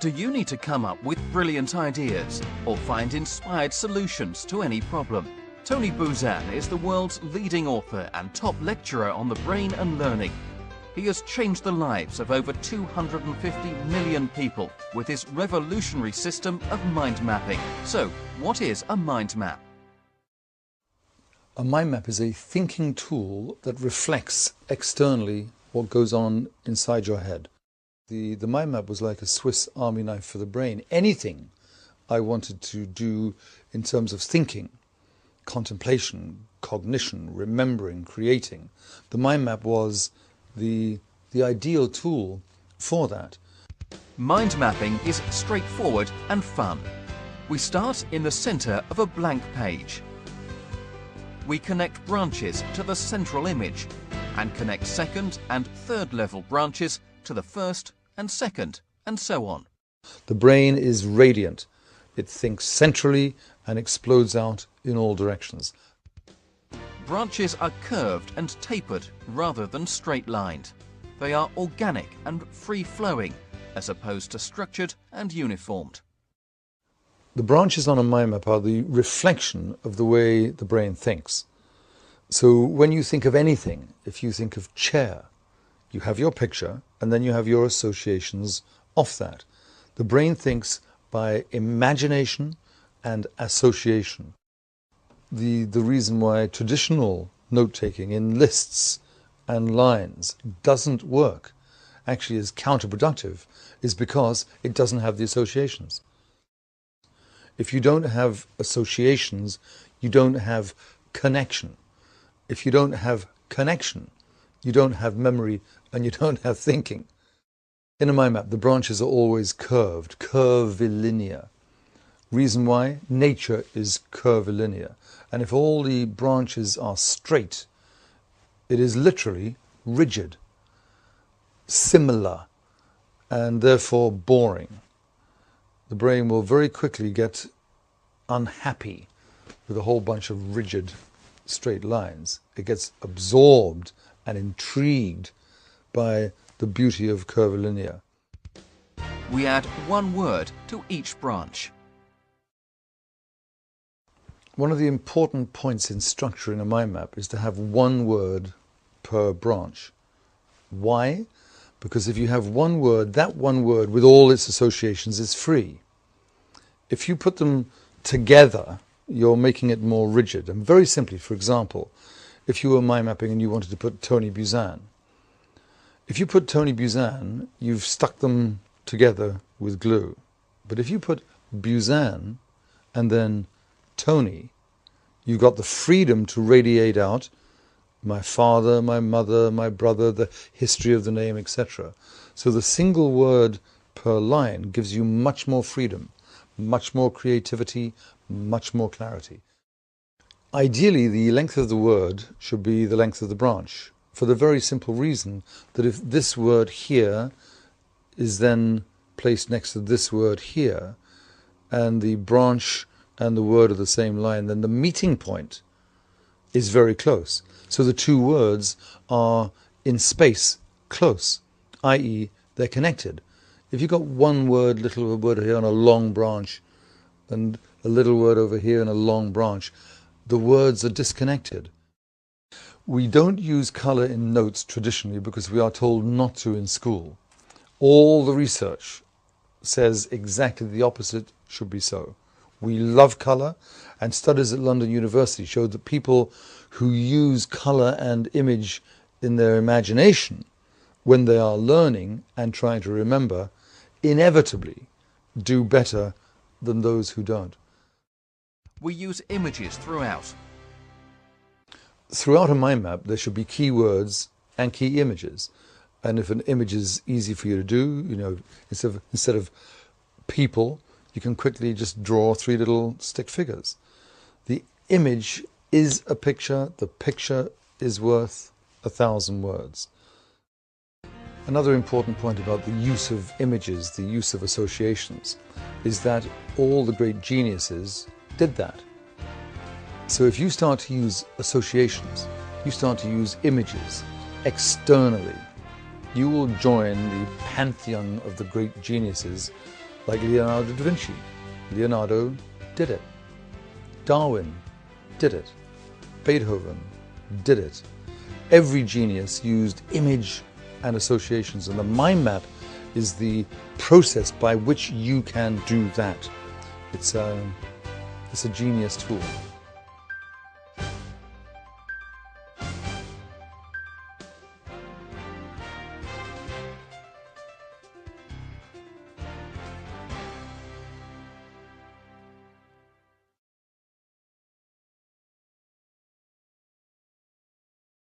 Do you need to come up with brilliant ideas or find inspired solutions to any problem? Tony Buzan is the world's leading author and top lecturer on the brain and learning. He has changed the lives of over 250 million people with his revolutionary system of mind mapping. So, what is a mind map? A mind map is a thinking tool that reflects externally what goes on inside your head. The mind map was like a Swiss army knife for the brain. Anything I wanted to do in terms of thinking, contemplation, cognition, remembering, creating, the mind map was the ideal tool for that. Mind mapping is straightforward and fun. We start in the center of a blank page. We connect branches to the central image and connect second and third level branches to the first and second, and so on. The brain is radiant. It thinks centrally and explodes out in all directions. Branches are curved and tapered rather than straight-lined. They are organic and free-flowing, as opposed to structured and uniformed. The branches on a mind map are the reflection of the way the brain thinks. So when you think of anything, if you think of chair, you have your picture and then you have your associations off that. The brain thinks by imagination and association. The reason why traditional note-taking in lists and lines doesn't work, actually is counterproductive, is because it doesn't have the associations. If you don't have associations, you don't have connection. If you don't have connection, you don't have memory and you don't have thinking. In a mind map, the branches are always curved, curvilinear. Reason why? Nature is curvilinear. And if all the branches are straight, it is literally rigid, similar, and therefore boring. The brain will very quickly get unhappy with a whole bunch of rigid, straight lines. It gets absorbed and intrigued by the beauty of curvilinear. We add one word to each branch. One of the important points in structuring a mind map is to have one word per branch. Why? Because if you have one word, that one word with all its associations is free. If you put them together, you're making it more rigid. And very simply, for example, if you were mind mapping and you wanted to put Tony Buzan, if you put Tony Buzan, you've stuck them together with glue. But if you put Buzan and then Tony, you've got the freedom to radiate out my father, my mother, my brother, the history of the name, etc. So the single word per line gives you much more freedom, much more creativity, much more clarity. Ideally, the length of the word should be the length of the branch, for the very simple reason that if this word here is then placed next to this word here, and the branch and the word are the same line, then the meeting point is very close. So the two words are in space close, i.e. they're connected. If you've got one word, little word here on a long branch, and a little word over here in a long branch, the words are disconnected. We don't use colour in notes traditionally because we are told not to in school. All the research says exactly the opposite should be so. We love colour, and studies at London University showed that people who use colour and image in their imagination when they are learning and trying to remember inevitably do better than those who don't. We use images throughout. Throughout a mind map, there should be key words and key images. And if an image is easy for you to do, you know, instead of people, you can quickly just draw 3 little stick figures. The image is a picture. The picture is worth 1,000 words. Another important point about the use of images, the use of associations, is that all the great geniuses did that. So if you start to use associations, you start to use images externally, you will join the pantheon of the great geniuses like Leonardo da Vinci. Leonardo did it. Darwin did it. Beethoven did it. Every genius used image and associations, and the mind map is the process by which you can do that. It's a genius tool.